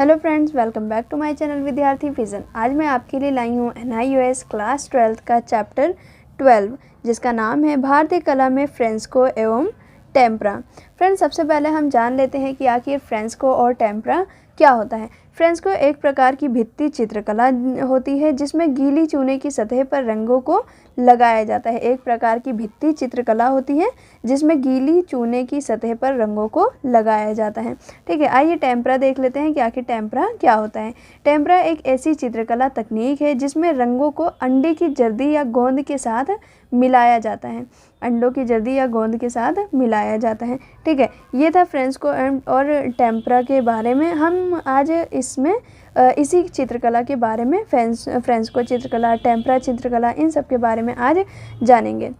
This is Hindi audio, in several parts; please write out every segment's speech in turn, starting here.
Hello friends, welcome back to my channel Vidyarthi Vision. आज मैं आपके लिए लाई हूँ NIOS क्लास 12 का चैप्टर 12 जिसका नाम है भारतीय कला में फ्रेस्को एवं टेम्परा। फ्रेंड्स, सबसे पहले हम जान लेते हैं कि आखिर फ्रेस्को और टेम्परा क्या होता है। फ्रेस्को एक प्रकार की भित्ति चित्रकला होती है जिसमें गीली चूने की सतह पर रंगों को लगाया जाता है। एक प्रकार की भित्ति चित्रकला होती है जिसमें गीली चूने की सतह पर रंगों को लगाया जाता है। ठीक है, आइए टेम्परा देख लेते हैं कि आखिर टेम्परा क्या होता है। टेम्परा एक ऐसी चित्रकला तकनीक है जिसमें रंगों को अंडे की जर्दी या गोंद के साथ मिलाया जाता है। अंडों की जर्दी या गोंद के साथ मिलाया जाता है। ठीक है, ये था फ्रेस्को और टेम्परा के बारे में। हम आज इसमें इसी चित्रकला के बारे में फ्रेस्को चित्रकला, टेम्परा चित्रकला, इन सब के बारे में आज जानेंगे।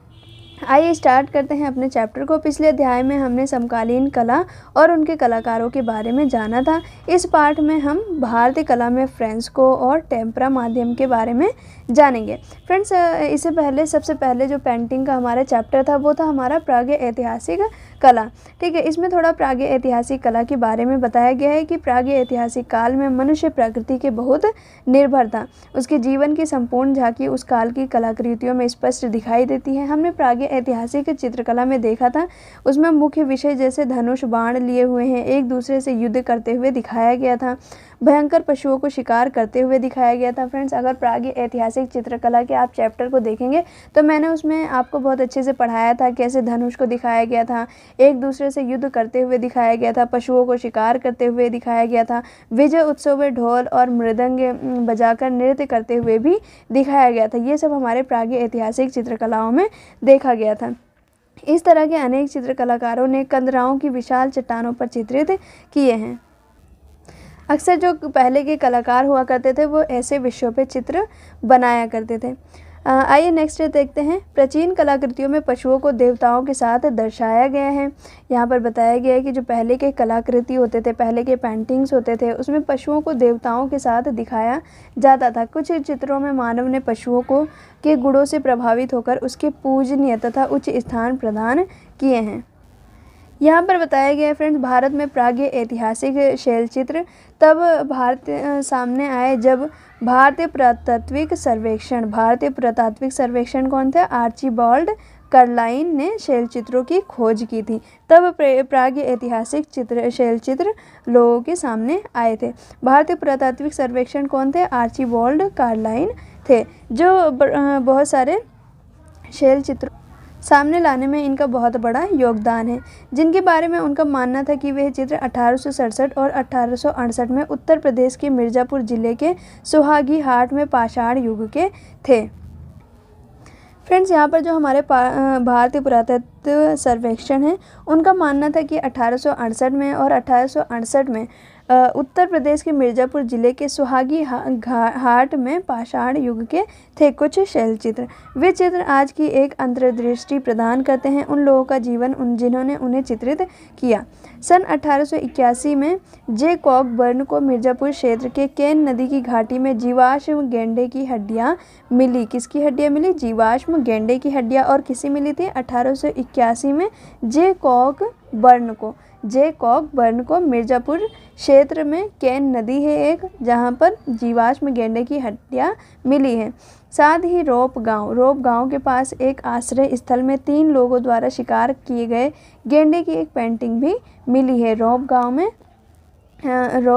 आइए स्टार्ट करते हैं अपने चैप्टर को। पिछले अध्याय में हमने समकालीन कला और उनके कलाकारों के बारे में जाना था। इस पाठ में हम भारतीय कला में फ्रेस्को और टेम्परा माध्यम के बारे में जानेंगे। फ्रेंड्स, इससे पहले सबसे पहले जो पेंटिंग का हमारा चैप्टर था वो था हमारा प्राग्य ऐतिहासिक कला। ठीक है, इसमें थोड़ा प्राग्य ऐतिहासिक कला के बारे में बताया गया है कि प्राग्य ऐतिहासिक काल में मनुष्य प्रकृति के बहुत निर्भर था। उसके जीवन की संपूर्ण झांकी उस काल की कलाकृतियों में स्पष्ट दिखाई देती है। हमने प्राग्य ऐतिहासिक चित्रकला में देखा था, उसमें मुख्य विषय जैसे धनुष बाण लिए हुए हैं, एक दूसरे से युद्ध करते हुए दिखाया गया था, भयंकर पशुओं को शिकार करते हुए दिखाया गया था। फ्रेंड्स, अगर प्राग्य ऐतिहासिक चित्रकला के आप चैप्टर को देखेंगे तो मैंने उसमें आपको बहुत अच्छे से पढ़ाया था, कैसे धनुष को दिखाया गया था, एक दूसरे से युद्ध करते हुए दिखाया गया था, पशुओं को शिकार करते हुए दिखाया गया था, विजय उत्सव में ढोल और मृदंग बजाकर नृत्य करते हुए भी दिखाया गया था। ये सब हमारे प्राग्य ऐतिहासिक चित्रकलाओं में देखा गया था। इस तरह के अनेक चित्रकलाकारों ने कंदराओं की विशाल चट्टानों पर चित्रित किए हैं। अक्सर जो पहले के कलाकार हुआ करते थे वो ऐसे विषयों पे चित्र बनाया करते थे। आइए नेक्स्ट देखते हैं। प्राचीन कलाकृतियों में पशुओं को देवताओं के साथ दर्शाया गया है। यहाँ पर बताया गया है कि जो पहले के कलाकृति होते थे, पहले के पेंटिंग्स होते थे, उसमें पशुओं को देवताओं के साथ दिखाया जाता था। कुछ चित्रों में मानव ने पशुओं को के गुणों से प्रभावित होकर उसके पूजनीय तथा उच्च स्थान प्रदान किए हैं। यहाँ पर बताया गया है फ्रेंड्स, भारत में प्राग्य ऐतिहासिक शैलचित्र तब भारत सामने आए जब भारतीय पुरातात्विक सर्वेक्षण कौन थे? आर्चीबाल्ड कार्लाइन ने शैलचित्रों की खोज की थी। तब प्राग्य ऐतिहासिक शैलचित्र लोगों के सामने आए थे। भारतीय पुरातात्विक सर्वेक्षण कौन थे? आर्चीबाल्ड कार्लाइन थे, जो बहुत सारे शैलचित्र सामने लाने में इनका बहुत बड़ा योगदान है, जिनके बारे में उनका मानना था कि वह चित्र 1867 और 1868 में उत्तर प्रदेश के मिर्ज़ापुर जिले के सुहागी हाट में पाषाण युग के थे। फ्रेंड्स, यहाँ पर जो हमारे भारतीय पुरातत्व सर्वेक्षण है उनका मानना था कि 1868 में और 1868 में उत्तर प्रदेश के मिर्ज़ापुर जिले के सुहागी हाट में पाषाण युग के थे कुछ शैलचित्र। वे चित्र आज की एक अंतर्दृष्टि प्रदान करते हैं उन लोगों का जीवन जिन्होंने उन्हें चित्रित किया। सन 1881 में जे कॉकबर्न को मिर्ज़ापुर क्षेत्र के केन नदी की घाटी में जीवाश्म गेंडे की हड्डियाँ मिली। किसकी हड्डियाँ मिली? जीवाश्म गेंडे की हड्डियाँ। और किसी मिली थी? 1881 में जे कॉकबर्न को मिर्ज़ापुर क्षेत्र में केन नदी है एक, जहाँ पर जीवाश्म गेंडे की हड्डियाँ मिली हैं। साथ ही रोप गांव के पास एक आश्रय स्थल में 3 लोगों द्वारा शिकार किए गए गेंडे की एक पेंटिंग भी मिली है। रोप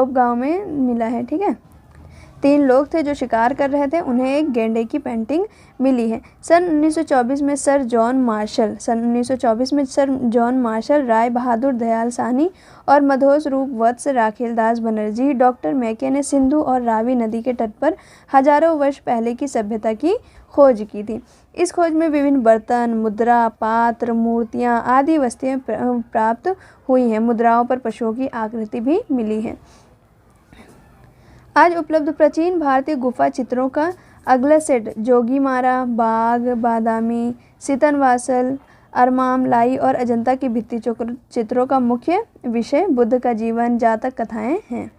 गांव में मिला है। ठीक है, 3 लोग थे जो शिकार कर रहे थे, उन्हें एक गेंडे की पेंटिंग मिली है। सन 1924 में sir John Marshall, Rai Bahadur Dayal Sahni और मधोस रूप वत्स राखेलदास बनर्जी, डॉक्टर मैके ने सिंधु और रावी नदी के तट पर हजारों वर्ष पहले की सभ्यता की खोज की थी। इस खोज में विभिन्न बर्तन, मुद्रा, पात्र, मूर्तियाँ आदि वस्तुएं प्राप्त हुई हैं। मुद्राओं पर पशुओं की आकृति भी मिली है। आज उपलब्ध प्राचीन भारतीय गुफा चित्रों का अगला सेट जोगीमारा, बाघ, बादामी, सीतनवासल, अरमाम लाई और अजंता की भित्ति चित्रों का मुख्य विषय बुद्ध का जीवन, जातक कथाएं हैं।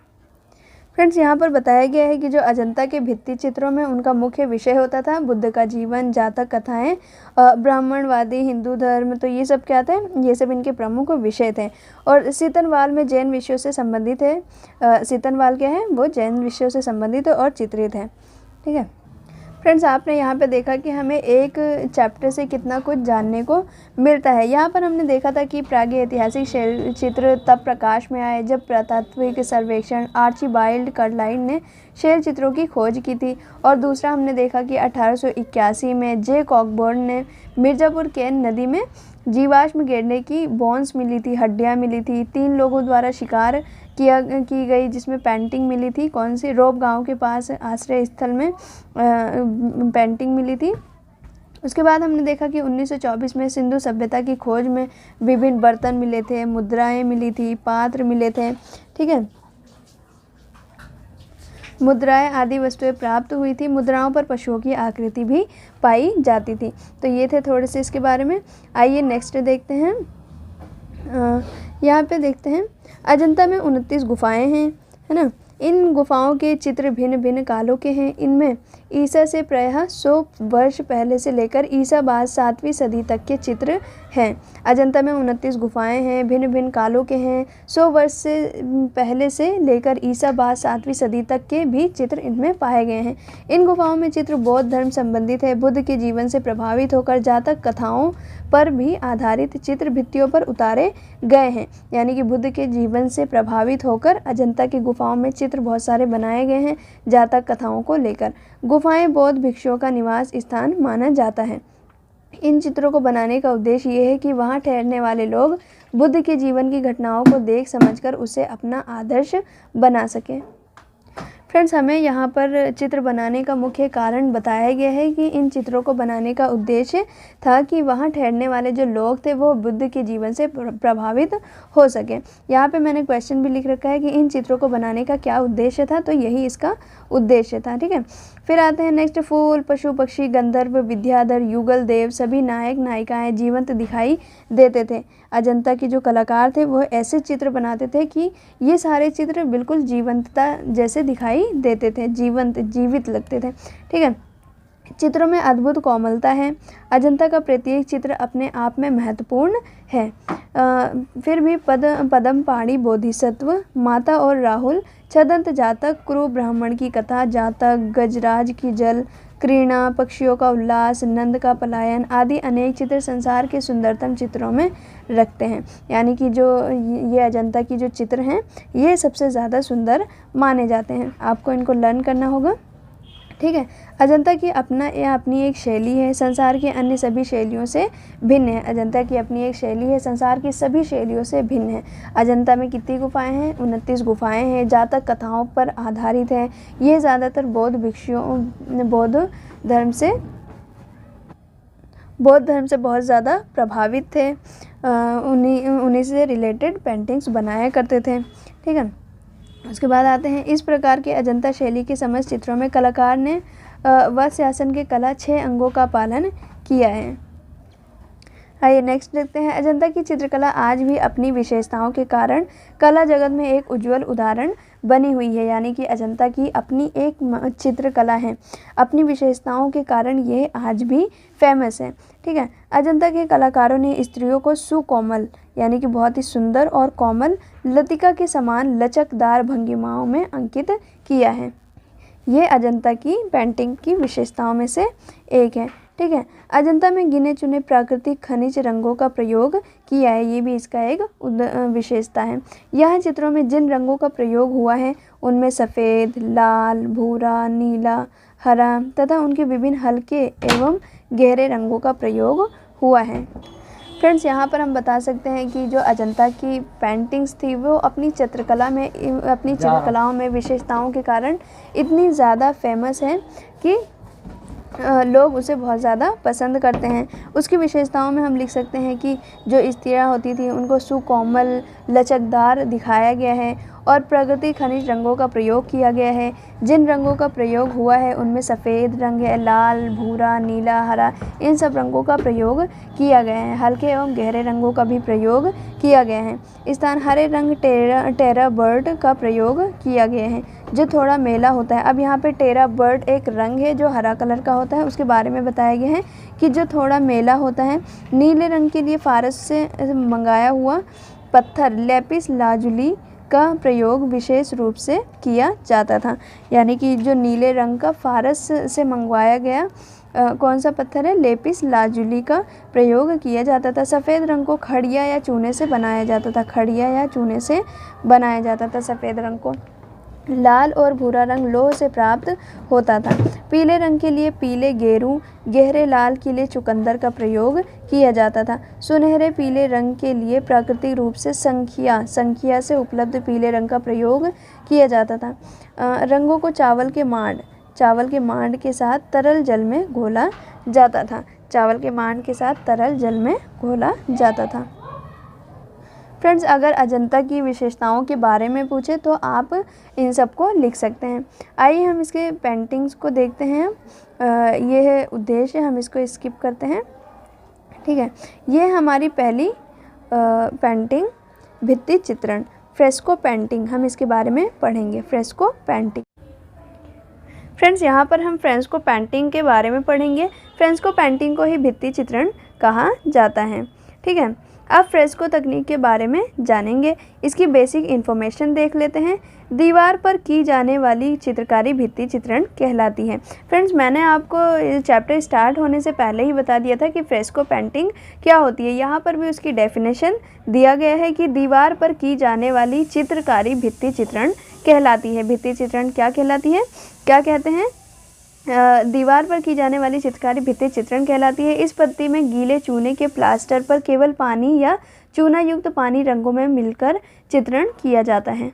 फ्रेंड्स, यहाँ पर बताया गया है कि जो अजंता के भित्ति चित्रों में उनका मुख्य विषय होता था बुद्ध का जीवन, जातक कथाएं, ब्राह्मणवादी, हिंदू धर्म, तो ये सब क्या थे, ये सब इनके प्रमुख विषय थे। और सीतनवाल में जैन विषयों से संबंधित है। सीतनवाल क्या है, वो जैन विषयों से संबंधित और चित्रित है। ठीक है फ्रेंड्स, आपने यहाँ पे देखा कि हमें एक चैप्टर से कितना कुछ जानने को मिलता है। यहाँ पर हमने देखा था कि प्रागैतिहासिक शैल चित्र तब प्रकाश में आए जब पुरातात्विक सर्वेक्षण आर्चीबाइल्ड कर्टलाइट ने शैल चित्रों की खोज की थी। और दूसरा हमने देखा कि 1881 में जे कॉकबर्न ने मिर्ज़ापुर कैन नदी में जीवाश्म गेंडे की बोन्स मिली थी, हड्डियाँ मिली थी। 3 लोगों द्वारा शिकार की गई जिसमें पेंटिंग मिली थी, कौन सी, रोप गांव के पास आश्रय स्थल में पेंटिंग मिली थी। उसके बाद हमने देखा कि 1924 में सिंधु सभ्यता की खोज में विभिन्न बर्तन मिले थे, मुद्राएं मिली थी, पात्र मिले थे। ठीक है, मुद्राएं आदि वस्तुएं प्राप्त हुई थी। मुद्राओं पर पशुओं की आकृति भी पाई जाती थी। तो ये थे थोड़े से इसके बारे में। आइए नेक्स्ट देखते हैं। यहाँ पे देखते हैं अजंता में 29 गुफाएं हैं, है ना। इन गुफाओं के चित्र भिन्न भिन्न कालों के हैं। इनमें ईसा से प्रायः 100 वर्ष पहले से लेकर ईसा बाद 7वीं सदी तक के चित्र हैं। अजंता में 29 गुफाएं हैं, भिन्न भिन्न कालों के हैं। 100 वर्ष से पहले से लेकर ईसा बाद 7वीं सदी तक के भी चित्र इनमें पाए गए हैं। इन गुफाओं में चित्र बौद्ध धर्म संबंधित है। बुद्ध के जीवन से प्रभावित होकर जातक कथाओं पर भी आधारित चित्र भित्तियों पर उतारे गए हैं। यानी कि बुद्ध के जीवन से प्रभावित होकर अजंता की गुफाओं में चित्र बहुत सारे बनाए गए हैं जातक कथाओं को लेकर। गुफाएं बौद्ध भिक्षुओं का निवास स्थान माना जाता है। इन चित्रों को बनाने का उद्देश्य ये है कि वहाँ ठहरने वाले लोग बुद्ध के जीवन की घटनाओं को देख समझकर उसे अपना आदर्श बना सकें। फ्रेंड्स, हमें यहाँ पर चित्र बनाने का मुख्य कारण बताया गया है कि इन चित्रों को बनाने का उद्देश्य था कि वहाँ ठहरने वाले जो लोग थे वो बुद्ध के जीवन से प्रभावित हो सके। यहाँ पे मैंने क्वेश्चन भी लिख रखा है कि इन चित्रों को बनाने का क्या उद्देश्य था, तो यही इसका उद्देश्य था। ठीक है, फिर आते हैं नेक्स्ट। फूल, पशु पक्षी, गंधर्व, विद्याधर, युगल देव, सभी नायक नायिकाएँ जीवंत दिखाई देते थे। अजंता के जो कलाकार थे वो ऐसे चित्र बनाते थे कि ये सारे चित्र बिल्कुल जीवंतता जैसे दिखाई देते थे, जीवित लगते थे। ठीक है, चित्रों में अद्भुत कोमलता है। अजंता का प्रत्येक चित्र अपने आप में महत्वपूर्ण है। फिर भी पद्म पहाड़ी बोधिसत्व, माता और राहुल, छदंत जातक, क्रू ब्राह्मण की कथा, जातक, गजराज की जल क्रीड़ा, पक्षियों का उल्लास, नंद का पलायन आदि अनेक चित्र संसार के सुंदरतम चित्रों में रखते हैं। यानी कि जो ये अजंता की जो चित्र हैं ये सबसे ज़्यादा सुंदर माने जाते हैं। आपको इनको लर्न करना होगा। ठीक है, अजंता की अपनी एक शैली है, संसार के अन्य सभी शैलियों से भिन्न है। अजंता की अपनी एक शैली है, संसार की सभी शैलियों से भिन्न है। अजंता में कितनी गुफाएं हैं? 29 गुफाएं हैं। जातक कथाओं पर आधारित है। ये ज़्यादातर बौद्ध भिक्षुओं बौद्ध धर्म से बहुत ज़्यादा प्रभावित थे। उन्हीं से रिलेटेड पेंटिंग्स बनाया करते थे। ठीक है, उसके बाद आते हैं इस प्रकार के अजंता शैली के समस्त चित्रों में कलाकार ने वस्त्रासन के कला 6 अंगों का पालन किया है। आइए नेक्स्ट देखते हैं। अजंता की चित्रकला आज भी अपनी विशेषताओं के कारण कला जगत में एक उज्जवल उदाहरण बनी हुई है। यानी कि अजंता की अपनी एक चित्रकला है, अपनी विशेषताओं के कारण ये आज भी फेमस है। ठीक है, अजंता के कलाकारों ने स्त्रियों को सुकोमल यानी कि बहुत ही सुंदर और कोमल लतिका के समान लचकदार भंगिमाओं में अंकित किया है। ये अजंता की पेंटिंग की विशेषताओं में से एक है। ठीक है, अजंता में गिने चुने प्राकृतिक खनिज रंगों का प्रयोग किया है, ये भी इसका एक विशेषता है। यह चित्रों में जिन रंगों का प्रयोग हुआ है उनमें सफ़ेद, लाल, भूरा, नीला, हरा तथा उनके विभिन्न हल्के एवं गहरे रंगों का प्रयोग हुआ है। फ्रेंड्स, यहाँ पर हम बता सकते हैं कि जो अजंता की पेंटिंग्स थी वो अपनी चित्रकलाओं में विशेषताओं के कारण इतनी ज़्यादा फेमस है कि लोग उसे बहुत ज़्यादा पसंद करते हैं। उसकी विशेषताओं में हम लिख सकते हैं कि जो स्त्रियाँ होती थी उनको सुकोमल लचकदार दिखाया गया है और प्राकृतिक खनिज रंगों का प्रयोग किया गया है। जिन रंगों का प्रयोग हुआ है उनमें सफ़ेद रंग है, लाल, भूरा, नीला, हरा, इन सब रंगों का प्रयोग किया गया है। हल्के एवं गहरे रंगों का भी प्रयोग किया गया है। स्थान हरे रंग टेरा बर्ड का प्रयोग किया गया है जो थोड़ा मेला होता है। अब यहाँ पे टेरा बर्ड एक रंग है जो हरा कलर का होता है, उसके बारे में बताया गया है कि जो थोड़ा मेला होता है। नीले रंग के लिए फारस से मंगाया हुआ पत्थर लेपिस लाजुली का प्रयोग विशेष रूप से किया जाता था। यानी कि जो नीले रंग का फारस से मंगवाया गया कौन सा पत्थर है, लेपिस लाजुली का प्रयोग किया जाता था। सफ़ेद रंग को खड़िया या चूने से बनाया जाता था, खड़िया या चूने से बनाया जाता था सफ़ेद रंग को। लाल और भूरा रंग लौह से प्राप्त होता था। पीले रंग के लिए पीले गेरू, गहरे लाल के लिए चुकंदर का प्रयोग किया जाता था। सुनहरे पीले रंग के लिए प्राकृतिक रूप से संखिया से उपलब्ध पीले रंग का प्रयोग किया जाता था। रंगों को चावल के मांड के साथ तरल जल में घोला जाता था। चावल के मांड के साथ तरल जल में घोला जाता था। फ्रेंड्स, अगर अजंता की विशेषताओं के बारे में पूछे तो आप इन सब को लिख सकते हैं। आइए हम इसके पेंटिंग्स को देखते हैं। ये है उद्देश्य, हम इसको स्किप करते हैं। ठीक है, ये हमारी पहली पेंटिंग भित्ति चित्रण, फ्रेस्को पेंटिंग, हम इसके बारे में पढ़ेंगे। Fresco painting. फ्रेंड्स, यहाँ पर हम फ्रेस्को पेंटिंग के बारे में पढ़ेंगे। फ्रेस्को पेंटिंग को ही भित्ति चित्रण कहा जाता है। ठीक है, अब फ्रेस्को तकनीक के बारे में जानेंगे। इसकी बेसिक इन्फॉर्मेशन देख लेते हैं। दीवार पर की जाने वाली चित्रकारी भित्ति चित्रण कहलाती है। फ्रेंड्स, मैंने आपको चैप्टर स्टार्ट होने से पहले ही बता दिया था कि फ्रेस्को पेंटिंग क्या होती है। यहाँ पर भी उसकी डेफिनेशन दिया गया है कि दीवार पर की जाने वाली चित्रकारी भित्ति चित्रण कहलाती है। भित्ति चित्रण क्या कहलाती है, क्या कहते हैं, दीवार पर की जाने वाली चित्रकारी भित्ति चित्रण कहलाती है। इस पद्धति में गीले चूने के प्लास्टर पर केवल पानी या चूना युक्त पानी रंगों में मिलकर चित्रण किया जाता है।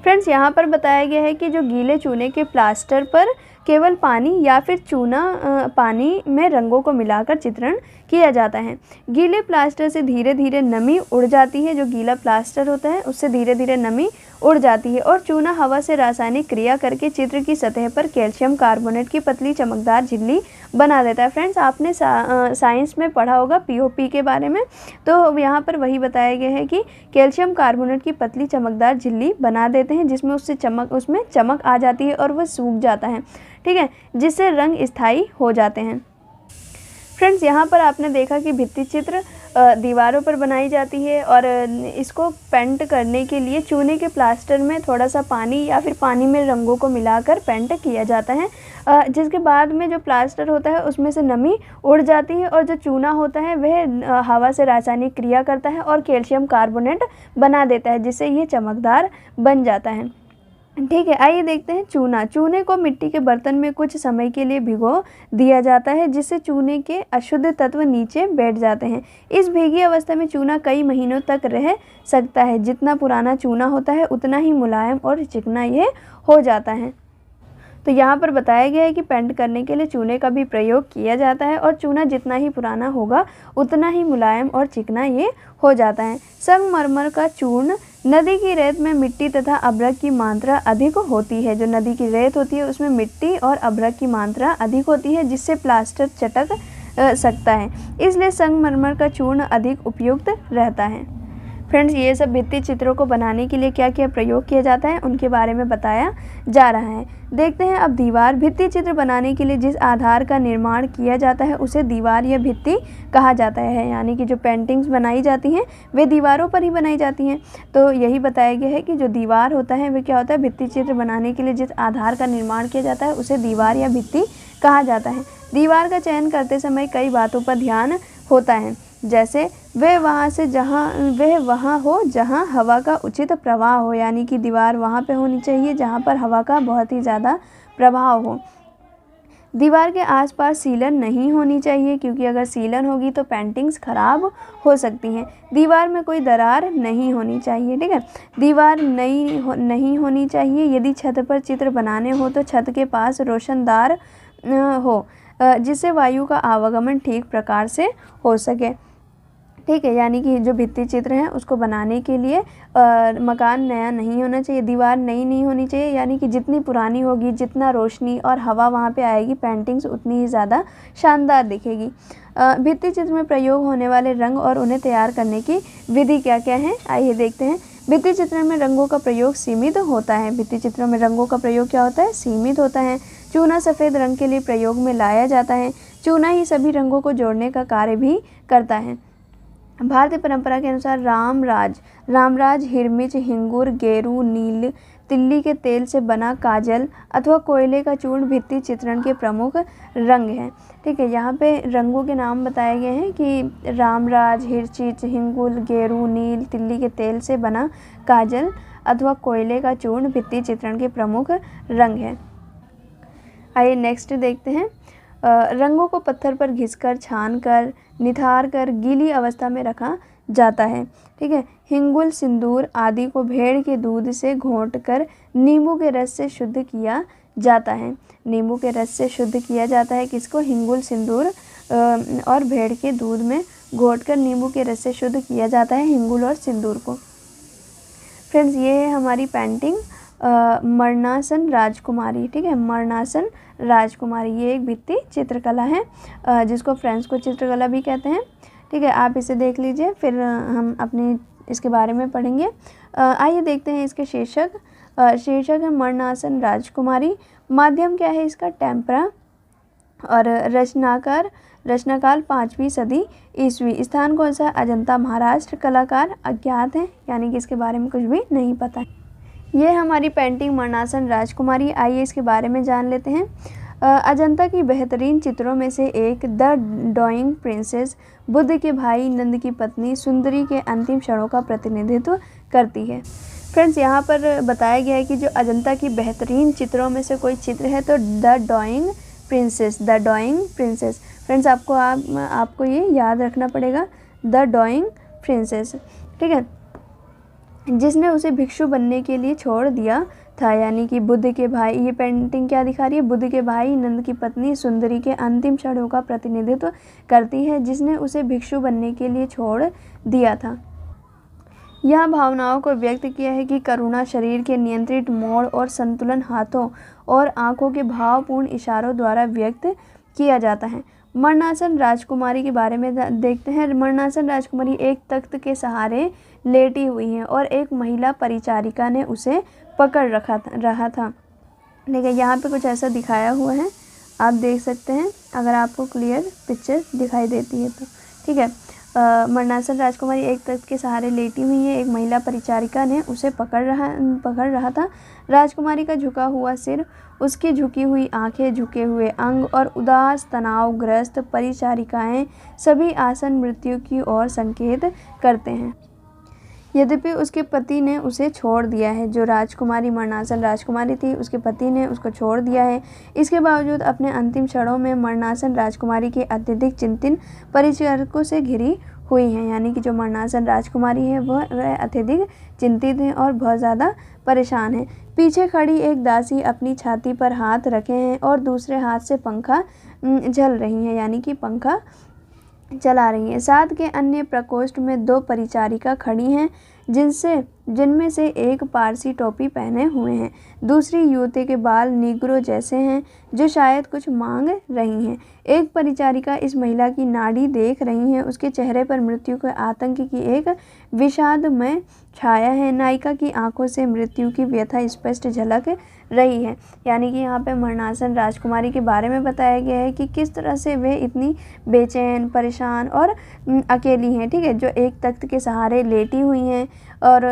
फ्रेंड्स, यहाँ पर बताया गया है कि जो गीले चूने के प्लास्टर पर केवल पानी या फिर चूना पानी में रंगों को मिलाकर चित्रण किया जाता है। गीले प्लास्टर से धीरे धीरे नमी उड़ जाती है। जो गीला प्लास्टर होता है उससे धीरे धीरे नमी उड़ जाती है और चूना हवा से रासायनिक क्रिया करके चित्र की सतह पर कैल्शियम कार्बोनेट की पतली चमकदार झिल्ली बना देता है। फ्रेंड्स, आपने साइंस में पढ़ा होगा पीओपी के बारे में, तो यहाँ पर वही बताया गया है कि कैल्शियम कार्बोनेट की पतली चमकदार झिल्ली बना देते हैं जिसमें उसमें चमक आ जाती है और वह सूख जाता है। ठीक है, जिससे रंग स्थायी हो जाते हैं। फ्रेंड्स, यहाँ पर आपने देखा कि भित्ति चित्र दीवारों पर बनाई जाती है और इसको पेंट करने के लिए चूने के प्लास्टर में थोड़ा सा पानी या फिर पानी में रंगों को मिलाकर पेंट किया जाता है, जिसके बाद में जो प्लास्टर होता है उसमें से नमी उड़ जाती है और जो चूना होता है वह हवा से रासायनिक क्रिया करता है और कैल्शियम कार्बोनेट बना देता है जिससे ये चमकदार बन जाता है। ठीक है, आइए देखते हैं चूना। चूने को मिट्टी के बर्तन में कुछ समय के लिए भिगो दिया जाता है जिससे चूने के अशुद्ध तत्व नीचे बैठ जाते हैं। इस भीगी अवस्था में चूना कई महीनों तक रह सकता है। जितना पुराना चूना होता है उतना ही मुलायम और चिकना ये हो जाता है। तो यहाँ पर बताया गया है कि पेंट करने के लिए चूने का भी प्रयोग किया जाता है और चूना जितना ही पुराना होगा उतना ही मुलायम और चिकना ये हो जाता है। संगमरमर का चूर्ण नदी की रेत में मिट्टी तथा अभ्रक की मात्रा अधिक होती है। जो नदी की रेत होती है उसमें मिट्टी और अभ्रक की मात्रा अधिक होती है जिससे प्लास्टर चटक सकता है, इसलिए संगमरमर का चूर्ण अधिक उपयुक्त रहता है। फ्रेंड्स, ये सब भित्ति चित्रों को बनाने के लिए क्या क्या प्रयोग किया जाता है उनके बारे में बताया जा रहा है। देखते हैं अब दीवार। भित्ति चित्र बनाने के लिए जिस आधार का निर्माण किया जाता है उसे दीवार या भित्ति कहा जाता है। यानी कि जो पेंटिंग्स बनाई जाती हैं वे दीवारों पर ही बनाई जाती हैं। तो यही बताया गया है कि जो दीवार होता है वह क्या होता है, भित्ति चित्र बनाने के लिए जिस आधार का निर्माण किया जाता है उसे दीवार या भित्ति कहा जाता है। दीवार का चयन करते समय कई बातों पर ध्यान होता है, जैसे वह वहाँ हो जहाँ हवा का उचित प्रवाह हो। यानी कि दीवार वहाँ पे होनी चाहिए जहाँ पर हवा का बहुत ही ज़्यादा प्रभाव हो। दीवार के आसपास सीलन नहीं होनी चाहिए क्योंकि अगर सीलन होगी तो पेंटिंग्स खराब हो सकती हैं। दीवार में कोई दरार नहीं होनी चाहिए। ठीक है, दीवार नहीं होनी चाहिए। यदि छत पर चित्र बनाने हो तो छत के पास रोशनदार हो जिससे वायु का आवागमन ठीक प्रकार से हो सके। ठीक है, यानी कि जो भित्ति चित्र हैं उसको बनाने के लिए मकान नया नहीं होना चाहिए, दीवार नई नहीं होनी चाहिए, यानी कि जितनी पुरानी होगी, जितना रोशनी और हवा वहाँ पे आएगी, पेंटिंग्स उतनी ही ज़्यादा शानदार दिखेगी। भित्ति चित्र में प्रयोग होने वाले रंग और उन्हें तैयार करने की विधि क्या क्या है, आइए देखते हैं। भित्ति चित्र में रंगों का प्रयोग सीमित होता है। भित्ति चित्रों में रंगों का प्रयोग क्या होता है, सीमित होता है। चूना सफ़ेद रंग के लिए प्रयोग में लाया जाता है। चूना ही सभी रंगों को जोड़ने का कार्य भी करता है। भारतीय परंपरा के अनुसार रामराज, हिरमिच, हिंगूर, गेरू, नील, तिल्ली के तेल से बना काजल अथवा कोयले का चूर्ण भित्ति चित्रण के प्रमुख रंग हैं। ठीक है, यहाँ पे रंगों के नाम बताए गए हैं कि रामराज, हिरचिच, हिंगुल, गेरू, नील, तिल्ली के तेल से बना काजल अथवा कोयले का चूर्ण भित्ति चित्रण के प्रमुख रंग है। आइए नेक्स्ट देखते हैं। रंगों को पत्थर पर घिसकर, छानकर, निथार कर गीली अवस्था में रखा जाता है। ठीक है, हिंगुल, सिंदूर आदि को भेड़ के दूध से घोंटकर नींबू के रस से शुद्ध किया जाता है। नींबू के रस से शुद्ध किया जाता है किसको, हिंगुल, सिंदूर और भेड़ के दूध में घोंटकर नींबू के रस से शुद्ध किया जाता है हिंगुल और सिंदूर को। फ्रेंड्स, ये है हमारी पेंटिंग मरणासन राजकुमारी। ठीक है, मरणासन राजकुमारी ये एक भित्ति चित्रकला है जिसको फ्रेंस्को चित्रकला भी कहते हैं। ठीक है, आप इसे देख लीजिए, फिर हम अपनी इसके बारे में पढ़ेंगे। आइए देखते हैं इसके शीर्षक। शीर्षक है मरणासन राजकुमारी। माध्यम क्या है इसका, टेम्परा। और रचनाकाल 5वीं सदी ईस्वी। स्थान कौन सा, अजंता महाराष्ट्र। कलाकार अज्ञात हैं, यानी कि इसके बारे में कुछ भी नहीं पता है। ये हमारी पेंटिंग मरणासन राजकुमारी। आइए इसके बारे में जान लेते हैं। अजंता की बेहतरीन चित्रों में से एक द डॉइंग प्रिंसेस बुद्ध के भाई नंद की पत्नी सुंदरी के अंतिम क्षणों का प्रतिनिधित्व करती है। फ्रेंड्स, यहाँ पर बताया गया है कि जो अजंता की बेहतरीन चित्रों में से कोई चित्र है तो द डॉइंग प्रिंसेस। फ्रेंड्स, आपको ये याद रखना पड़ेगा, द डॉइंग प्रिंसेस। ठीक है, जिसने उसे भिक्षु बनने के लिए छोड़ दिया था, यानी कि बुद्ध के भाई। ये पेंटिंग क्या दिखा रही है, बुद्ध के भाई नंद की पत्नी सुंदरी के अंतिम क्षणों का प्रतिनिधित्व करती है, जिसने उसे भिक्षु बनने के लिए छोड़ दिया था। यह भावनाओं को व्यक्त किया है कि करुणा, शरीर के नियंत्रित मोड़ और संतुलन हाथों और आंखों के भावपूर्ण इशारों द्वारा व्यक्त किया जाता है। मरणासन राजकुमारी के बारे में देखते हैं। मरणासन राजकुमारी एक तख्त के सहारे लेटी हुई है और एक महिला परिचारिका ने उसे पकड़ रहा था। ठीक है, यहाँ पे कुछ ऐसा दिखाया हुआ है, आप देख सकते हैं अगर आपको क्लियर पिक्चर दिखाई देती है तो। ठीक है, मरणासन राजकुमारी एक तख्त के सहारे लेटी हुई है, एक महिला परिचारिका ने उसे पकड़ रहा था। राजकुमारी का झुका हुआ सिर, उसकी झुकी हुई आंखें, झुके हुए अंग और उदास तनावग्रस्त परिचारिकाएं सभी आसन मृत्यु की ओर संकेत करते हैं। यद्यपि उसके पति ने उसे छोड़ दिया है, जो राजकुमारी मरणासन राजकुमारी थी उसके पति ने उसको छोड़ दिया है। इसके बावजूद अपने अंतिम क्षणों में मरणासन राजकुमारी के अत्यधिक चिंतित परिचारकों से घिरी हुई हैं, यानी कि जो मरणासन राजकुमारी है वह अत्यधिक चिंतित है और बहुत ज़्यादा परेशान है। पीछे खड़ी एक दासी अपनी छाती पर हाथ रखे हैं और दूसरे हाथ से पंखा झल रही हैं, यानी कि पंखा चला रही हैं। साथ के अन्य प्रकोष्ठ में 2 परिचारिका खड़ी हैं, जिनमें से एक पारसी टोपी पहने हुए हैं, दूसरी युवती के बाल निग्रो जैसे हैं जो शायद कुछ मांग रही हैं। एक परिचारिका इस महिला की नाड़ी देख रही है, उसके चेहरे पर मृत्यु के आतंक की एक विषादमय छाया है। नायिका की आंखों से मृत्यु की व्यथा स्पष्ट झलक रही है, यानी कि यहाँ पे मरणासन राजकुमारी के बारे में बताया गया है कि किस तरह से वे इतनी बेचैन, परेशान और अकेली हैं। ठीक है, जो एक तख्त के सहारे लेटी हुई हैं और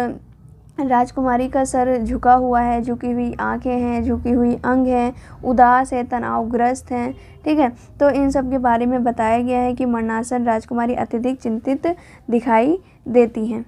राजकुमारी का सर झुका हुआ है, झुकी हुई आंखें हैं, झुकी हुई अंग हैं, उदास है, तनावग्रस्त हैं। ठीक है, तो इन सब के बारे में बताया गया है कि मरणासन राजकुमारी अत्यधिक चिंतित दिखाई देती हैं।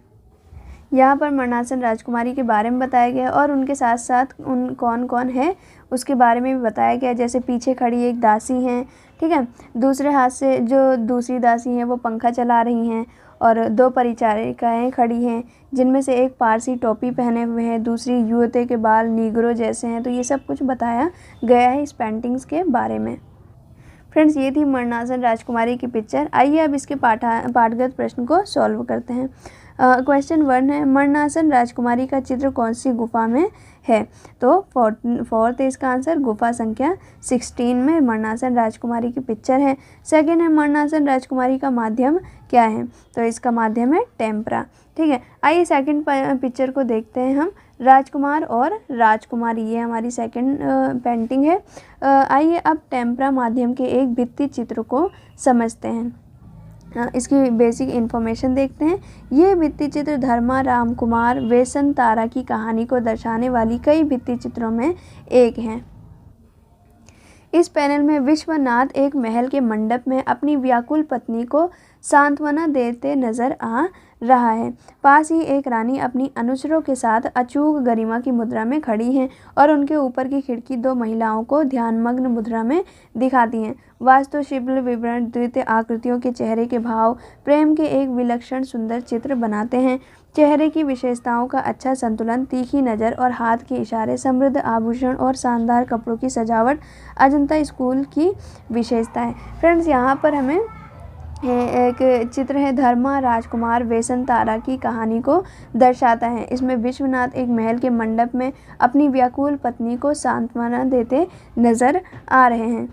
यहाँ पर मरणासन राजकुमारी के बारे में बताया गया है और उनके साथ साथ कौन कौन है उसके बारे में भी बताया गया है। जैसे पीछे खड़ी एक दासी हैं, ठीक है, दूसरे हाथ से जो दूसरी दासी हैं वो पंखा चला रही हैं और 2 परिचारिकाएँ खड़ी हैं, जिनमें से एक पारसी टोपी पहने हुए हैं, दूसरी युवती के बाल निग्रो जैसे हैं। तो ये सब कुछ बताया गया है इस पेंटिंग्स के बारे में। फ्रेंड्स ये थी मरणासन राजकुमारी की पिक्चर। आइए अब इसके पाठगत प्रश्न को सॉल्व करते हैं। क्वेश्चन 1 है, मरणासन राजकुमारी का चित्र कौन सी गुफा में है? तो फोर्थ है इसका आंसर, गुफा संख्या 16 में मरणासन राजकुमारी की पिक्चर है। सेकंड है, मरणासन राजकुमारी का माध्यम क्या है? तो इसका माध्यम है टेम्परा। ठीक है, आइए सेकंड पिक्चर को देखते हैं हम, राजकुमार और राजकुमारी, ये हमारी सेकंड पेंटिंग है। आइए अब टेम्परा माध्यम के एक भित्ति चित्र को समझते हैं। इसकी बेसिक इन्फॉर्मेशन देखते हैं। ये भित्ति चित्र धर्मा रामकुमार वेसन तारा की कहानी को दर्शाने वाली कई भित्ति चित्रों में एक है। इस पैनल में विश्वनाथ एक महल के मंडप में अपनी व्याकुल पत्नी को सांत्वना देते नजर आ रहा है। पास ही एक रानी अपनी अनुचरों के साथ अचूक गरिमा की मुद्रा में खड़ी हैं और उनके ऊपर की खिड़की दो महिलाओं को ध्यानमग्न मुद्रा में दिखाती हैं। वास्तुशिल्प विवरण द्वितीय आकृतियों के चेहरे के भाव प्रेम के एक विलक्षण सुंदर चित्र बनाते हैं। चेहरे की विशेषताओं का अच्छा संतुलन, तीखी नज़र और हाथ के इशारे, समृद्ध आभूषण और शानदार कपड़ों की सजावट अजंता स्कूल की विशेषता है। फ्रेंड्स यहाँ पर हमें एक चित्र है, धर्मा राजकुमार वेसन तारा की कहानी को दर्शाता है। इसमें विश्वनाथ एक महल के मंडप में अपनी व्याकुल पत्नी को सांत्वना देते नजर आ रहे हैं।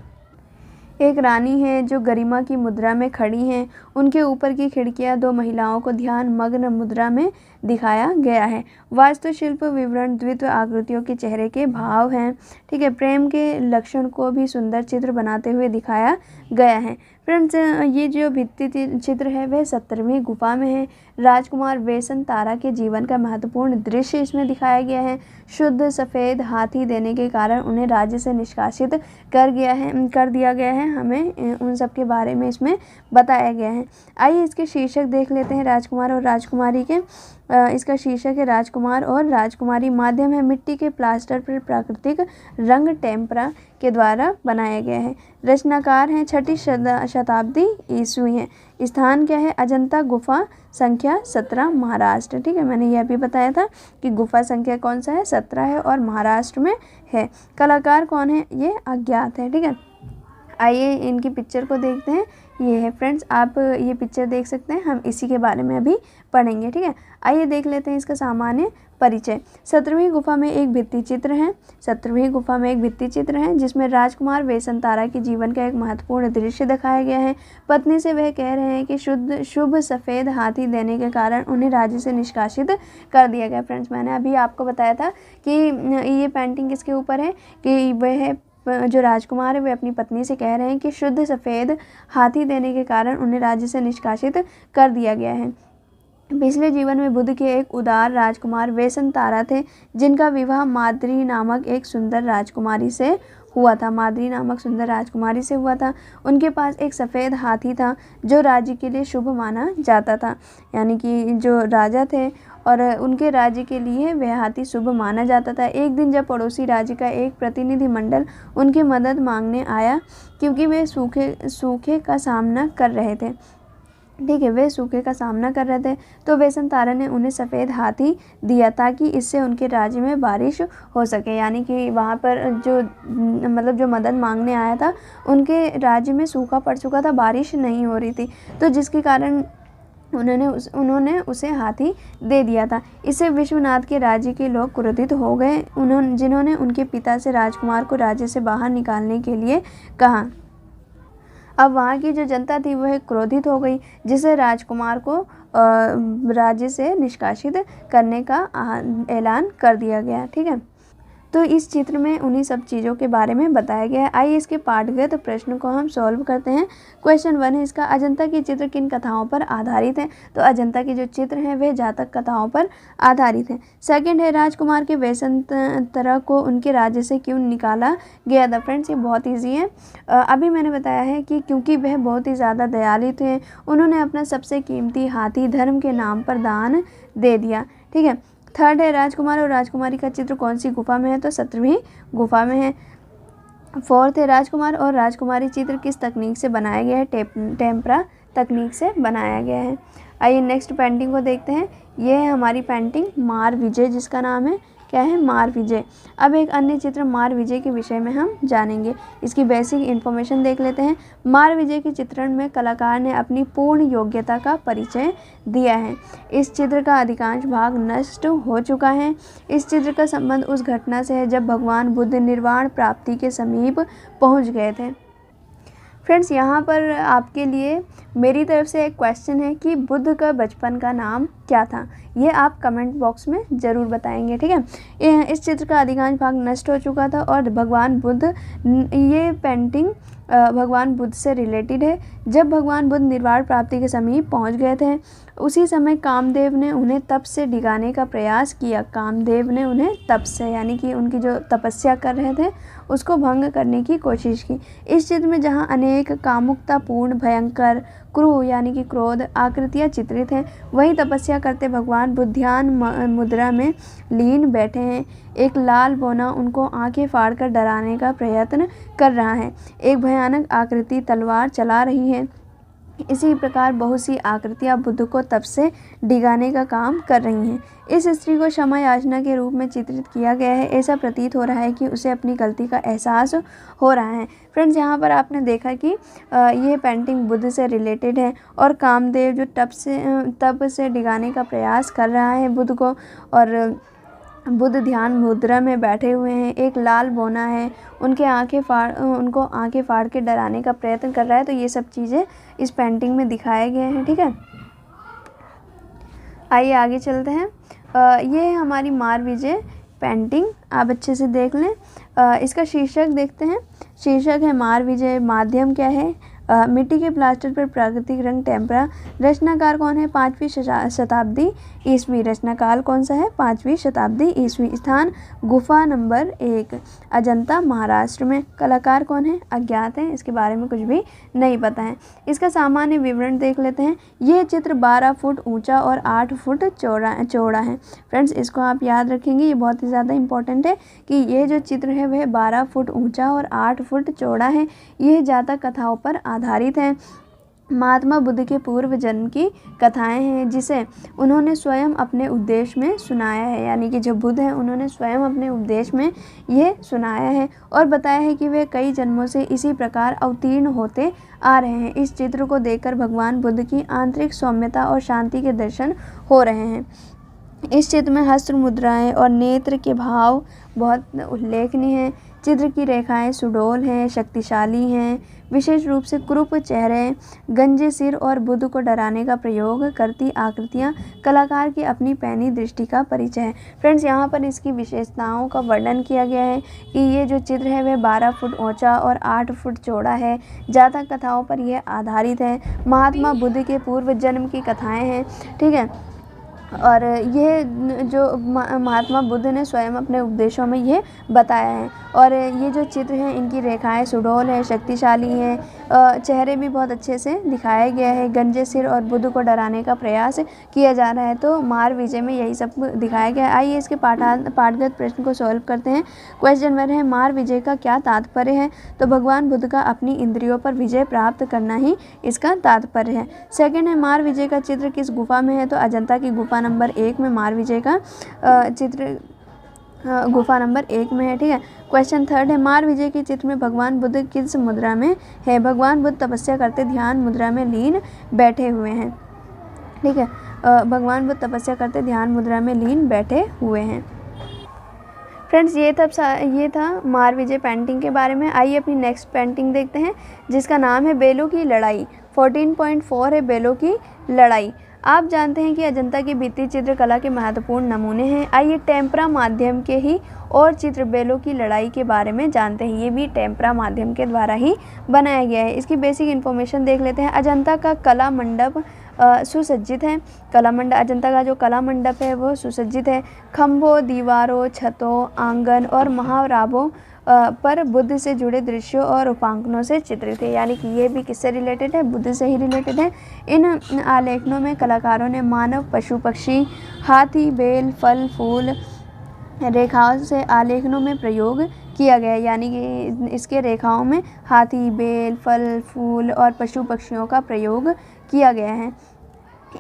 एक रानी है जो गरिमा की मुद्रा में खड़ी हैं, उनके ऊपर की खिड़कियां दो महिलाओं को ध्यान मग्न मुद्रा में दिखाया गया है। वास्तुशिल्प विवरण द्वितीय आकृतियों के चेहरे के भाव हैं। ठीक है, प्रेम के लक्षण को भी सुंदर चित्र बनाते हुए दिखाया गया है। फ्रेंड्स ये जो भित्ति चित्र है वह 17वीं गुफा में है। राजकुमार वेसन तारा के जीवन का महत्वपूर्ण दृश्य इसमें दिखाया गया है। शुद्ध सफ़ेद हाथी देने के कारण उन्हें राज्य से निष्कासित कर दिया गया है। हमें उन सब के बारे में इसमें बताया गया है। आइए इसके शीर्षक देख लेते हैं राजकुमार और राजकुमारी के। इसका शीर्षक है राजकुमार और राजकुमारी। माध्यम है मिट्टी के प्लास्टर पर प्राकृतिक रंग टेम्परा के द्वारा बनाया गया है। रचनाकार हैं 6ठी शताब्दी ईस्वी है। स्थान क्या है? अजंता गुफा संख्या 17 महाराष्ट्र। ठीक है, मैंने यह भी बताया था कि गुफा संख्या कौन सा है, 17 है और महाराष्ट्र में है। कलाकार कौन है? ये अज्ञात है। ठीक है, आइए इनकी पिक्चर को देखते हैं। ये है फ्रेंड्स, आप ये पिक्चर देख सकते हैं, हम इसी के बारे में अभी पढ़ेंगे। ठीक है, आइए देख लेते हैं इसका सामान्य परिचय। 17वीं गुफा में एक भित्ति चित्र है। 17वीं गुफा में एक भित्ति चित्र है जिसमें राजकुमार वेसन तारा के जीवन का एक महत्वपूर्ण दृश्य दिखाया गया है। पत्नी से वह कह रहे हैं कि शुभ सफ़ेद हाथी देने के कारण उन्हें राज्य से निष्कासित कर दिया गया। फ्रेंड्स मैंने अभी आपको बताया था कि ये पेंटिंग किसके ऊपर है, कि वह जो राजकुमार है वे अपनी पत्नी से कह रहे हैं कि शुद्ध सफ़ेद हाथी देने के कारण उन्हें राज्य से निष्कासित कर दिया गया है। पिछले जीवन में बुद्ध के एक उदार राजकुमार वेसन तारा थे जिनका विवाह माद्री नामक एक सुंदर राजकुमारी से हुआ था। माद्री नामक सुंदर राजकुमारी से हुआ था। उनके पास एक सफ़ेद हाथी था जो राज्य के लिए शुभ माना जाता था, यानी कि जो राजा थे और उनके राज्य के लिए वह हाथी शुभ माना जाता था। एक दिन जब पड़ोसी राज्य का एक प्रतिनिधि मंडल उनकी मदद मांगने आया क्योंकि वे सूखे का सामना कर रहे थे। ठीक है, वे सूखे का सामना कर रहे थे तो वेसन तारा ने उन्हें सफ़ेद हाथी दिया ताकि इससे उनके राज्य में बारिश हो सके। यानी कि वहाँ पर जो मदद मांगने आया था उनके राज्य में सूखा पड़ चुका था, बारिश नहीं हो रही थी, तो जिसके कारण उन्होंने उसे हाथी दे दिया था। इससे विश्वनाथ के राज्य के लोग क्रोधित हो गए, जिन्होंने उनके पिता से राजकुमार को राज्य से बाहर निकालने के लिए कहा। अब वहाँ की जो जनता थी वह क्रोधित हो गई, जिससे राजकुमार को राज्य से निष्कासित करने का ऐलान कर दिया गया। ठीक है, तो इस चित्र में उन्हीं सब चीज़ों के बारे में बताया गया है। आइए इसके पाठगत प्रश्न को हम सॉल्व करते हैं। क्वेश्चन 1 है इसका, अजंता की चित्र किन कथाओं पर आधारित है? तो अजंता की जो चित्र हैं वे जातक कथाओं पर आधारित हैं। सेकंड है, राजकुमार के वेसन तारा को उनके राज्य से क्यों निकाला गया था? फ्रेंड्स ये बहुत ईजी है। अभी मैंने बताया है कि क्योंकि वह बहुत ही ज़्यादा दयालु थे, उन्होंने अपना सबसे कीमती हाथी धर्म के नाम पर दान दे दिया। ठीक है, थर्ड है, राजकुमार और राजकुमारी का चित्र कौन सी गुफा में है? तो 17वीं गुफा में है। फोर्थ है, राजकुमार और राजकुमारी चित्र किस तकनीक से बनाया गया है? टेम्परा तकनीक से बनाया गया है। आइए नेक्स्ट पेंटिंग को देखते हैं। ये है हमारी पेंटिंग मार विजय जिसका नाम है। क्या है, मार विजय। अब एक अन्य चित्र मार विजय के विषय में हम जानेंगे। इसकी बेसिक इन्फॉर्मेशन देख लेते हैं। मार विजय के चित्रण में कलाकार ने अपनी पूर्ण योग्यता का परिचय दिया है। इस चित्र का अधिकांश भाग नष्ट हो चुका है। इस चित्र का संबंध उस घटना से है जब भगवान बुद्ध निर्वाण प्राप्ति के समीप पहुंच गए थे। फ्रेंड्स, यहाँ पर आपके लिए मेरी तरफ से एक क्वेश्चन है कि बुद्ध का बचपन का नाम क्या था। ये आप कमेंट बॉक्स में ज़रूर बताएंगे, ठीक है। इस चित्र का अधिकांश भाग नष्ट हो चुका था और भगवान बुद्ध, ये पेंटिंग भगवान बुद्ध से रिलेटेड है। जब भगवान बुद्ध निर्वाण प्राप्ति के समीप पहुंच गए थे, उसी समय कामदेव ने उन्हें तप से डिगाने का प्रयास किया। कामदेव ने उन्हें तप से, यानी कि उनकी जो तपस्या कर रहे थे उसको भंग करने की कोशिश की। इस चित्र में जहां अनेक कामुकतापूर्ण, भयंकर, क्रूर यानी कि क्रोध आकृतियाँ चित्रित हैं, वहीं तपस्या करते भगवान बुद्ध ध्यान मुद्रा में लीन बैठे हैं। एक लाल बौना उनको आंखें फाड़कर डराने का प्रयत्न कर रहा है। एक भयानक आकृति तलवार चला रही है। इसी प्रकार बहुत सी आकृतियाँ बुद्ध को तप से डिगाने का काम कर रही हैं। इस स्त्री को क्षमा याचना के रूप में चित्रित किया गया है। ऐसा प्रतीत हो रहा है कि उसे अपनी गलती का एहसास हो रहा है। फ्रेंड्स, यहाँ पर आपने देखा कि ये पेंटिंग बुद्ध से रिलेटेड है और कामदेव जो तप से डिगाने का प्रयास कर रहा है बुद्ध को, और बुद्ध ध्यान मुद्रा में बैठे हुए हैं। एक लाल बौना है, उनको आंखें फाड़ के डराने का प्रयत्न कर रहा है। तो ये सब चीज़ें इस पेंटिंग में दिखाए गए हैं, ठीक है। आइए आगे चलते हैं। ये है हमारी मार विजय पेंटिंग, आप अच्छे से देख लें। इसका शीर्षक देखते हैं। शीर्षक है मार विजय। माध्यम क्या है, मिट्टी के प्लास्टर पर प्राकृतिक रंग टेम्परा। रचनाकार कौन है, 5वीं शताब्दी ईस्वी। रचनाकाल कौन सा है, 5वीं शताब्दी ईस्वी। स्थान गुफा नंबर 1, अजंता, महाराष्ट्र में। कलाकार कौन है, अज्ञात है, इसके बारे में कुछ भी नहीं पता है। इसका सामान्य विवरण देख लेते हैं। यह चित्र 12 फुट ऊंचा और 8 फुट चौड़ा है। फ्रेंड्स, इसको आप याद रखेंगे, ये बहुत ही ज़्यादा इंपॉर्टेंट है कि ये जो चित्र है वह 12 फुट ऊंचा और 8 फुट चौड़ा है। यह जातक कथाओं पर आधारित है। महात्मा बुद्ध के पूर्व जन्म की कथाएं हैं जिसे उन्होंने स्वयं अपने उपदेश में सुनाया है। यानी कि जो बुद्ध हैं उन्होंने स्वयं अपने उपदेश में ये सुनाया है और बताया है कि वे कई जन्मों से इसी प्रकार अवतीर्ण होते आ रहे हैं। इस चित्र को देखकर भगवान बुद्ध की आंतरिक सौम्यता और शांति के दर्शन हो रहे हैं। इस चित्र में हस्त मुद्राएं और नेत्र के भाव बहुत उल्लेखनीय हैं। चित्र की रेखाएं सुडौल हैं, शक्तिशाली हैं। विशेष रूप से क्रूप चेहरे, गंजे सिर और बुद्ध को डराने का प्रयोग करती आकृतियां कलाकार की अपनी पैनी दृष्टि का परिचय है। फ्रेंड्स, यहाँ पर इसकी विशेषताओं का वर्णन किया गया है कि ये जो चित्र है वह 12 फुट ऊंचा और 8 फुट चौड़ा है। जातक कथाओं पर यह आधारित है। महात्मा बुद्ध के पूर्व जन्म की कथाएँ हैं, ठीक है। और यह जो महात्मा बुद्ध ने स्वयं अपने उपदेशों में ये बताया है। और ये जो चित्र हैं इनकी रेखाएं सुडौल हैं, शक्तिशाली हैं। चेहरे भी बहुत अच्छे से दिखाया गया है। गंजे सिर और बुद्ध को डराने का प्रयास किया जा रहा है। तो मार विजय में यही सब दिखाया गया है। आइए इसके पाठगत प्रश्न को सॉल्व करते हैं। क्वेश्चन नंबर है, मार विजय का क्या तात्पर्य है। तो भगवान बुद्ध का अपनी इंद्रियों पर विजय प्राप्त करना ही इसका तात्पर्य है। सेकंड है, मार विजय का चित्र किस गुफा में है। तो अजंता की गुफा नंबर 1 में मार विजय का चित्र गुफा नंबर 1 में है, ठीक है। क्वेश्चन थर्ड है, मार विजय के चित्र में भगवान बुद्ध किस मुद्रा में है। भगवान बुद्ध तपस्या करते ध्यान मुद्रा में लीन बैठे हुए हैं, ठीक है। भगवान बुद्ध तपस्या करते ध्यान मुद्रा में लीन बैठे हुए हैं। फ्रेंड्स, ये था मार विजय पेंटिंग के बारे में। आइए अपनी नेक्स्ट पेंटिंग देखते हैं जिसका नाम है बेलों की लड़ाई। 14.4 है बेलों की लड़ाई। आप जानते हैं कि अजंता की भित्ति चित्रकला के महत्वपूर्ण नमूने हैं। आइए टेम्परा माध्यम के ही और चित्र बेलों की लड़ाई के बारे में जानते हैं। ये भी टेम्परा माध्यम के द्वारा ही बनाया गया है। इसकी बेसिक इन्फॉर्मेशन देख लेते हैं। अजंता का कला मंडप सुसज्जित है। अजंता का जो कला मंडप है वो सुसज्जित है। खंभों, दीवारों, छतों, आंगन और महावराबों पर बुद्ध से जुड़े दृश्यों और उपांकनों से चित्रित है। यानी कि ये भी किससे रिलेटेड है, बुद्ध से ही रिलेटेड है। इन आलेखनों में कलाकारों ने मानव, पशु, पक्षी, हाथी, बैल, फल, फूल रेखाओं से आलेखनों में प्रयोग किया गया। यानी कि इसके रेखाओं में हाथी, बैल, फल, फूल और पशु पक्षियों का प्रयोग किया गया है।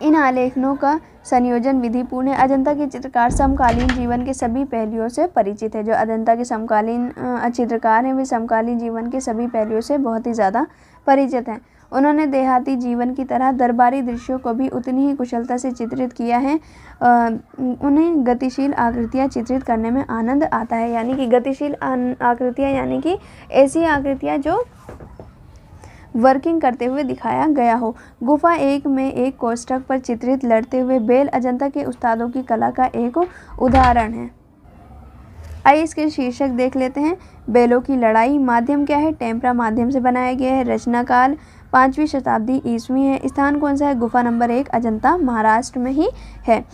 इन आलेखनों का संयोजन विधि पूर्ण है। अजंता के चित्रकार समकालीन जीवन के सभी पहलुओं से परिचित है। जो अजंता के समकालीन चित्रकार हैं वे समकालीन जीवन के सभी पहलुओं से बहुत ही ज़्यादा परिचित हैं। उन्होंने देहाती जीवन की तरह दरबारी दृश्यों को भी उतनी ही कुशलता से चित्रित किया है। उन्हें गतिशील आकृतियाँ चित्रित करने में आनंद आता है। यानी कि गतिशील आकृतियाँ यानी कि ऐसी आकृतियाँ जो वर्किंग करते हुए दिखाया गया हो। गुफा 1 में एक कोष्ठक पर चित्रित लड़ते हुए बेल अजंता के उस्तादों की कला का एक उदाहरण है। आइए इसके शीर्षक देख लेते हैं। बेलों की लड़ाई। माध्यम क्या है? टेम्परा माध्यम से बनाया गया है। रचना काल 5वीं शताब्दी ईस्वी है। स्थान कौन सा है? गुफा नंबर 1 अजंता महाराष्ट्र में ही है।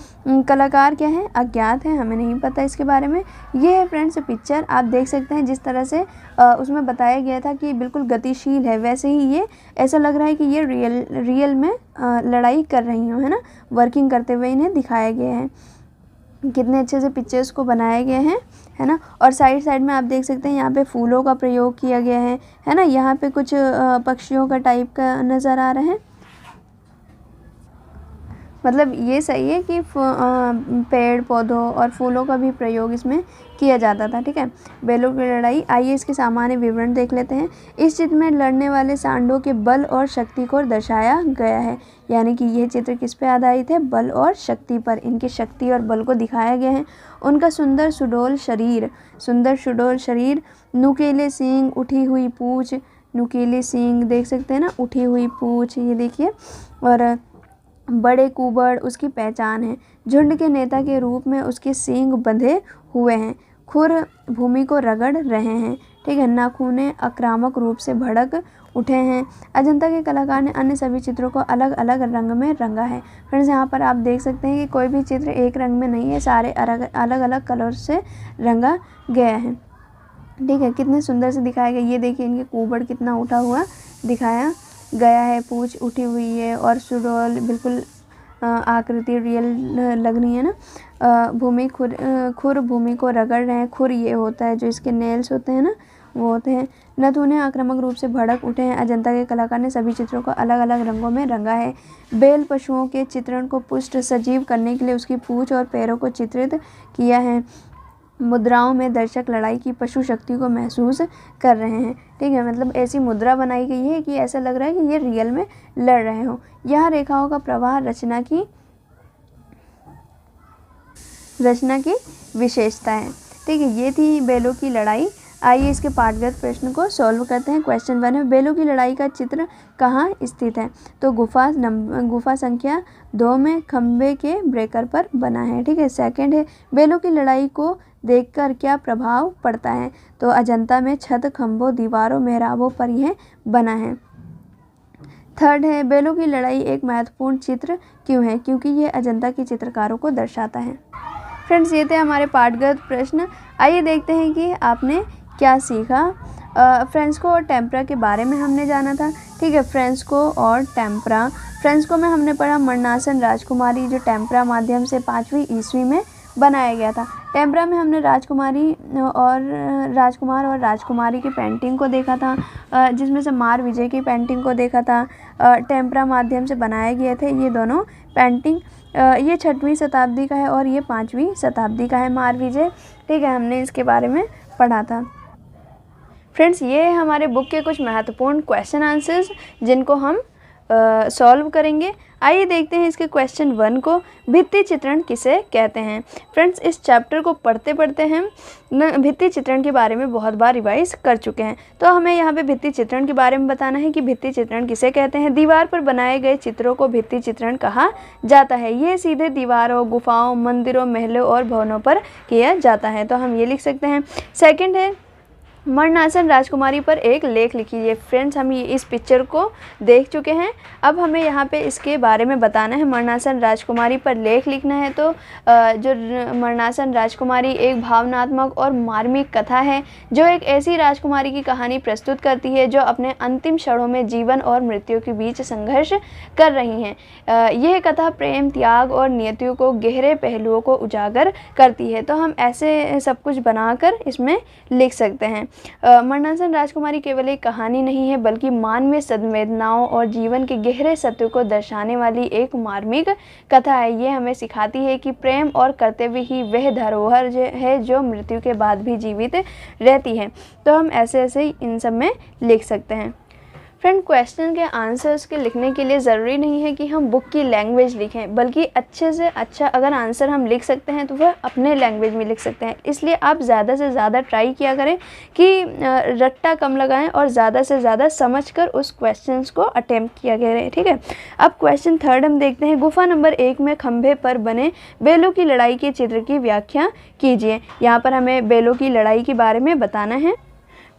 कलाकार क्या है? अज्ञात है, हमें नहीं पता इसके बारे में। ये है फ्रेंड्स पिक्चर, आप देख सकते हैं जिस तरह से उसमें बताया गया था कि बिल्कुल गतिशील है, वैसे ही ये ऐसा लग रहा है कि ये रियल में लड़ाई कर रही हो, है ना, वर्किंग करते हुए इन्हें दिखाया गया है। कितने अच्छे से पिक्चर्स को बनाए गए हैं, है ना। और साइड में आप देख सकते हैं यहाँ पे फूलों का प्रयोग किया गया है ना। यहाँ पे कुछ पक्षियों का टाइप का नज़र आ रहे हैं। मतलब ये सही है कि पेड़ पौधों और फूलों का भी प्रयोग इसमें किया जाता था। ठीक है। बेलों की लड़ाई। आइए इसके सामान्य विवरण देख लेते हैं। इस चित्र में लड़ने वाले सांडों के बल और शक्ति को दर्शाया गया है। यानी कि यह चित्र किस पे आधारित है? बल और शक्ति पर। इनकी शक्ति और बल को दिखाया गया है। उनका सुंदर सुडौल शरीर, नुकीले सींग, उठी हुई पूँछ, नुकीले सींग देख सकते हैं ना, उठी हुई पूँछ, ये देखिए, और बड़े कुबड़ उसकी पहचान है। झुंड के नेता के रूप में उसके सींग बंधे हुए हैं। खुर भूमि को रगड़ रहे हैं। ठीक है। नाखूने आक्रामक रूप से भड़क उठे हैं। अजंता के कलाकार ने अन्य सभी चित्रों को अलग अलग रंग में रंगा है। फ्रेंड्स यहाँ पर आप देख सकते हैं कि कोई भी चित्र एक रंग में नहीं है, सारे अलग अलग कलर से रंगा गया है। ठीक है। कितने सुंदर से दिखाया गया। ये देखिए इनके कुबड़ कितना उठा हुआ दिखाया गया है, पूँछ उठी हुई है और सुडौल बिल्कुल आकृति रियल लग रही है ना। भूमि खुर भूमि को रगड़ रहे हैं। खुर ये होता है जो इसके नेल्स होते हैं ना, वो होते हैं। नथुने आक्रामक रूप से भड़क उठे हैं। अजंता के कलाकार ने सभी चित्रों को अलग अलग रंगों में रंगा है। बेल पशुओं के चित्रण को पुष्ट सजीव करने के लिए उसकी पूँछ और पैरों को चित्रित किया है। मुद्राओं में दर्शक लड़ाई की पशु शक्ति को महसूस कर रहे हैं। ठीक है। मतलब ऐसी मुद्रा बनाई गई है कि ऐसा लग रहा है कि ये रियल में लड़ रहे हो। यह रेखाओं का प्रवाह रचना की विशेषता है। ठीक है। ये थी बेलों की लड़ाई। आइए इसके पाठगत प्रश्न को सॉल्व करते हैं। क्वेश्चन 1 है, बेलों की लड़ाई का चित्र कहाँ स्थित है? तो गुफा संख्या 2 में खंबे के ब्रेकर पर बना है। ठीक है। सेकंड है, बेलों की लड़ाई को देखकर क्या प्रभाव पड़ता है? तो अजंता में छत, खंभों, दीवारों, मेहराबों पर यह बना है। थर्ड है, बेलों की लड़ाई एक महत्वपूर्ण चित्र क्यों है? क्योंकि यह अजंता के चित्रकारों को दर्शाता है। फ्रेंड्स ये थे हमारे पाठगत प्रश्न। आइए देखते हैं कि आपने क्या सीखा। फ्रेंस्को और टेम्परा के बारे में हमने जाना था। ठीक है। फ्रेंस्को और टेम्परा। फ्रेंस्को में हमने पढ़ा मरनासन राजकुमारी जो टेम्परा माध्यम से 5वीं ईस्वी में बनाया गया था। टेम्परा में हमने राजकुमार और राजकुमारी की पेंटिंग को देखा था, जिसमें से मार विजय की पेंटिंग को देखा था। टेम्परा माध्यम से बनाए गए थे ये दोनों पेंटिंग। ये 6वीं शताब्दी का है और ये 5वीं शताब्दी का है मार विजय। ठीक है। हमने इसके बारे में पढ़ा था। फ्रेंड्स ये है हमारे बुक के कुछ महत्वपूर्ण क्वेश्चन आंसर्स जिनको हम सॉल्व करेंगे। आइए देखते हैं इसके क्वेश्चन 1 को। भित्ति चित्रण किसे कहते हैं? फ्रेंड्स इस चैप्टर को पढ़ते पढ़ते हम भित्ति चित्रण के बारे में बहुत बार रिवाइज कर चुके हैं, तो हमें यहाँ पे भित्ति चित्रण के बारे में बताना है कि भित्ति चित्रण किसे कहते हैं। दीवार पर बनाए गए चित्रों को भित्ति चित्रण कहा जाता है। ये सीधे दीवारों, गुफाओं, मंदिरों, महलों और भवनों पर किया जाता है, तो हम ये लिख सकते हैं। सेकेंड है, मरनासन राजकुमारी पर एक लेख लिखिए। फ्रेंड्स हम ये इस पिक्चर को देख चुके हैं, अब हमें यहाँ पे इसके बारे में बताना है। मरनासन राजकुमारी पर लेख लिखना है। तो जो मरनासन राजकुमारी एक भावनात्मक और मार्मिक कथा है जो एक ऐसी राजकुमारी की कहानी प्रस्तुत करती है जो अपने अंतिम क्षणों में जीवन और मृत्यु के बीच संघर्ष कर रही हैं। यह कथा प्रेम, त्याग और नियतियों को गहरे पहलुओं को उजागर करती है। तो हम ऐसे सब कुछ बनाकर इसमें लिख सकते हैं। मरणासन राजकुमारी केवल एक कहानी नहीं है बल्कि मानवीय संवेदनाओं और जीवन के गहरे सत्य को दर्शाने वाली एक मार्मिक कथा है। ये हमें सिखाती है कि प्रेम और कर्तव्य ही वह धरोहर है जो मृत्यु के बाद भी जीवित रहती है। तो हम ऐसे ऐसे इन सब में लिख सकते हैं। फ्रेंड, क्वेश्चन के आंसर्स के लिखने के लिए ज़रूरी नहीं है कि हम बुक की लैंग्वेज लिखें, बल्कि अच्छे से अच्छा अगर आंसर हम लिख सकते हैं तो वह अपने लैंग्वेज में लिख सकते हैं। इसलिए आप ज़्यादा से ज़्यादा ट्राई किया करें कि रट्टा कम लगाएं और ज़्यादा से ज़्यादा समझकर उस क्वेश्चंस को अटेम्प्ट किया करें। ठीक है, अब क्वेश्चन 3 हम देखते हैं। गुफा नंबर 1 में खंभे पर बने बेलों की लड़ाई के चित्र की व्याख्या कीजिए। यहाँ पर हमें बेलों की लड़ाई के बारे में बताना है।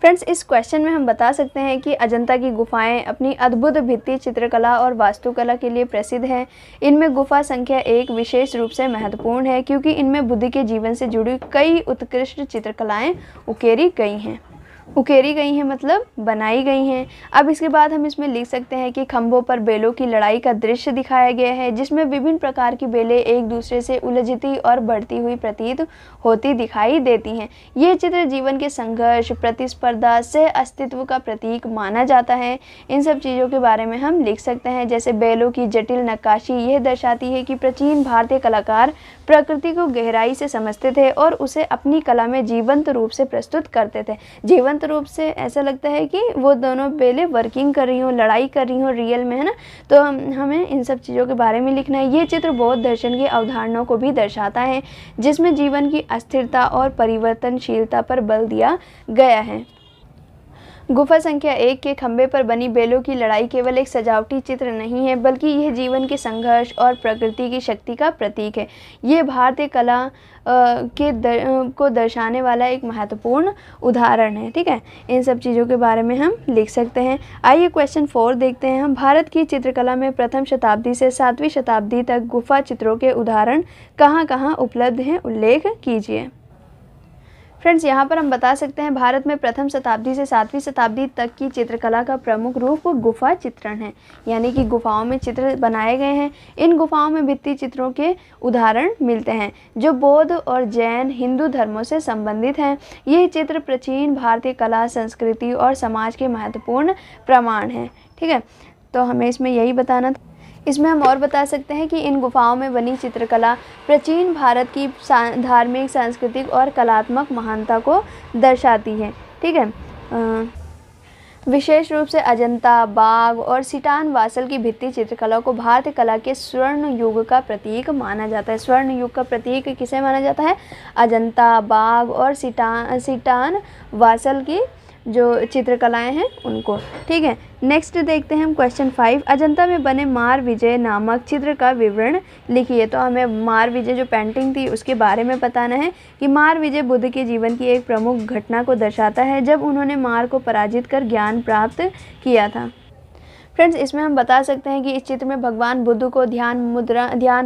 फ्रेंड्स, इस क्वेश्चन में हम बता सकते हैं कि अजंता की गुफाएं अपनी अद्भुत भित्ति चित्रकला और वास्तुकला के लिए प्रसिद्ध हैं। इनमें गुफा संख्या 1 विशेष रूप से महत्वपूर्ण है क्योंकि इनमें बुद्ध के जीवन से जुड़ी कई उत्कृष्ट चित्रकलाएं उकेरी गई हैं मतलब बनाई गई हैं। अब इसके बाद हम इसमें लिख सकते हैं कि खंभों पर बेलों की लड़ाई का दृश्य दिखाया गया है, जिसमें विभिन्न प्रकार की बेलें एक दूसरे से उलझती और बढ़ती हुई प्रतीत होती दिखाई देती हैं। यह चित्र जीवन के संघर्ष, प्रतिस्पर्धा, सह अस्तित्व का प्रतीक माना जाता है। इन सब चीज़ों के बारे में हम लिख सकते हैं, जैसे बेलों की जटिल नक्काशी यह दर्शाती है कि प्राचीन भारतीय कलाकार प्रकृति को गहराई से समझते थे और उसे अपनी कला में जीवंत रूप से प्रस्तुत करते थे। जीवंत रूप से ऐसा लगता है कि वो दोनों बेलें वर्किंग कर रही हों, लड़ाई कर रही हों रियल में, है ना। तो हमें इन सब चीज़ों के बारे में लिखना है। ये चित्र बौद्ध दर्शन की अवधारणाओं को भी दर्शाता है, जिसमें जीवन की अस्थिरता और परिवर्तनशीलता पर बल दिया गया है। गुफा संख्या 1 के खंभे पर बनी बेलों की लड़ाई केवल एक सजावटी चित्र नहीं है, बल्कि यह जीवन के संघर्ष और प्रकृति की शक्ति का प्रतीक है। ये भारतीय कला को दर्शाने वाला एक महत्वपूर्ण उदाहरण है। ठीक है, इन सब चीज़ों के बारे में हम लिख सकते हैं। आइए क्वेश्चन 4 देखते हैं हम। भारत की चित्रकला में प्रथम शताब्दी से 7वीं शताब्दी तक गुफा चित्रों के उदाहरण कहाँ कहाँ उपलब्ध हैं, उल्लेख कीजिए। फ्रेंड्स, यहाँ पर हम बता सकते हैं भारत में प्रथम शताब्दी से 7वीं शताब्दी तक की चित्रकला का प्रमुख रूप गुफा चित्रण है, यानी कि गुफाओं में चित्र बनाए गए हैं। इन गुफाओं में भित्ति चित्रों के उदाहरण मिलते हैं जो बौद्ध और जैन हिंदू धर्मों से संबंधित हैं। यह चित्र प्राचीन भारतीय कला, संस्कृति और समाज के महत्वपूर्ण प्रमाण हैं। ठीक है, तो हमें इसमें यही बताना था। इसमें हम और बता सकते हैं कि इन गुफाओं में बनी चित्रकला प्राचीन भारत की धार्मिक, सांस्कृतिक और कलात्मक महानता को दर्शाती है। ठीक है, विशेष रूप से अजंता, बाघ और सिटान वासल की भित्ति चित्रकला को भारतीय कला के स्वर्ण युग का प्रतीक माना जाता है। स्वर्ण युग का प्रतीक किसे माना जाता है? अजंता, बाघ और सिटान वासल की जो चित्रकलाएं हैं उनको। ठीक है, नेक्स्ट देखते हैं हम क्वेश्चन 5। अजंता में बने मार विजय नामक चित्र का विवरण लिखिए। तो हमें मार विजय जो पेंटिंग थी उसके बारे में बताना है कि मार विजय बुद्ध के जीवन की एक प्रमुख घटना को दर्शाता है जब उन्होंने मार को पराजित कर ज्ञान प्राप्त किया था। फ्रेंड्स, इसमें हम बता सकते हैं कि इस चित्र में भगवान बुद्ध को ध्यान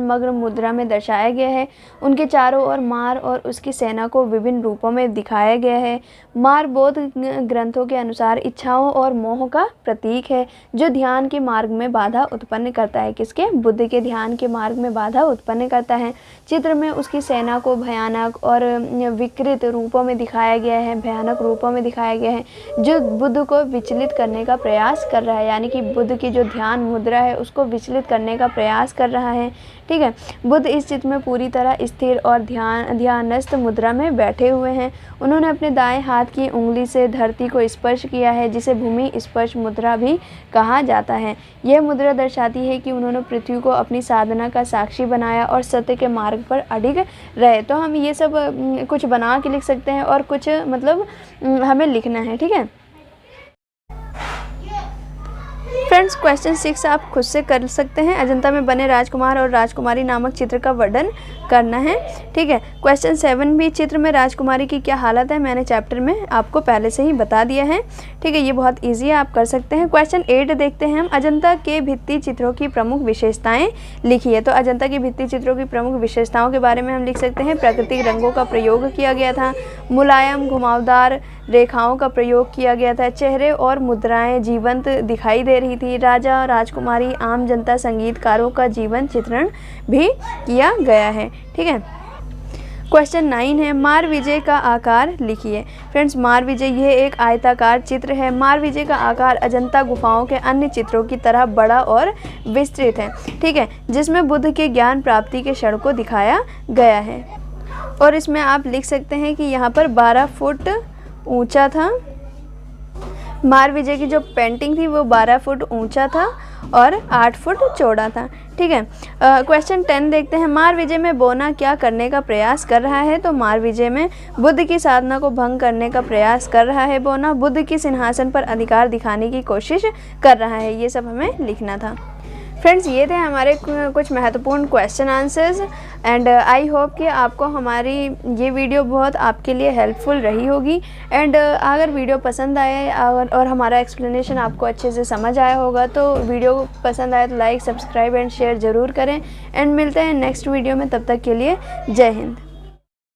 मग्न मुद्रा में दर्शाया गया है। उनके चारों ओर मार और उसकी सेना को विभिन्न रूपों में दिखाया गया है। मार बौद्ध ग्रंथों के अनुसार इच्छाओं और मोह का प्रतीक है जो ध्यान के मार्ग में बाधा उत्पन्न करता है। किसके? बुद्ध के ध्यान के मार्ग में बाधा उत्पन्न करता है। चित्र में उसकी सेना को भयानक और विकृत रूपों में दिखाया गया है, भयानक रूपों में दिखाया गया है जो बुद्ध को विचलित करने का प्रयास कर रहा है, यानी कि बुद्ध की जो ध्यान मुद्रा है उसको विचलित करने का प्रयास कर रहा है। ठीक है, बुद्ध इस चित्र में पूरी तरह स्थिर और ध्यानस्थ मुद्रा में बैठे हुए हैं। उन्होंने अपने दाएं हाथ की उंगली से धरती को स्पर्श किया है, जिसे भूमि स्पर्श मुद्रा भी कहा जाता है। यह मुद्रा दर्शाती है कि उन्होंने पृथ्वी को अपनी साधना का साक्षी बनाया और सत्य के मार्ग पर अडिग रहे। तो हम ये सब कुछ बना के लिख सकते हैं और कुछ मतलब हमें लिखना है। ठीक है फ्रेंड्स, क्वेश्चन 6 आप खुद से कर सकते हैं। अजंता में बने राजकुमार और राजकुमारी नामक चित्र का वर्णन करना है। ठीक है, क्वेश्चन 7 भी चित्र में राजकुमारी की क्या हालत है मैंने चैप्टर में आपको पहले से ही बता दिया है। ठीक है, ये बहुत इजी है, आप कर सकते हैं। क्वेश्चन 8 देखते हैं हम। अजंता के भित्ति चित्रों की प्रमुख विशेषताएं लिखिए। तो अजंता की भित्ति चित्रों की प्रमुख विशेषताओं के बारे में हम लिख सकते हैं। प्राकृतिक रंगों का प्रयोग किया गया था, मुलायम घुमावदार रेखाओं का प्रयोग किया गया था, चेहरे और मुद्राएं जीवंत दिखाई दे रही थी, राजा, राजकुमारी, आम जनता, संगीतकारों का जीवन चित्रण भी किया गया है। ठीक है, क्वेश्चन 9 है, मारविजय का आकार लिखिए। फ्रेंड्स, मारविजय यह एक आयताकार चित्र है। मारविजय का आकार अजंता गुफाओं के अन्य चित्रों की तरह बड़ा और विस्तृत है, ठीक है, जिसमें बुद्ध के ज्ञान प्राप्ति के क्षण को दिखाया गया है। और इसमें आप लिख सकते हैं कि यहाँ पर 12 फुट ऊंचा था। मारविजय की जो पेंटिंग थी वो 12 फुट ऊंचा था और 8 फुट चौड़ा था, ठीक है। क्वेश्चन 10 देखते हैं, मारविजय में बोना क्या करने का प्रयास कर रहा है? तो मारविजय में बुद्ध की साधना को भंग करने का प्रयास कर रहा है बोना, बुद्ध की सिंहासन पर अधिकार दिखाने की कोशिश कर रहा है। ये सब हमें लिखना था। फ्रेंड्स, ये थे हमारे कुछ महत्वपूर्ण question answers and I hope कि आपको हमारी ये वीडियो बहुत आपके लिए हेल्पफुल रही होगी। एंड अगर वीडियो पसंद आए और हमारा एक्सप्लेनेशन आपको अच्छे से समझ आया होगा तो वीडियो पसंद आए तो लाइक, सब्सक्राइब एंड शेयर ज़रूर करें। एंड मिलते हैं नेक्स्ट वीडियो में, तब तक के लिए जय हिंद।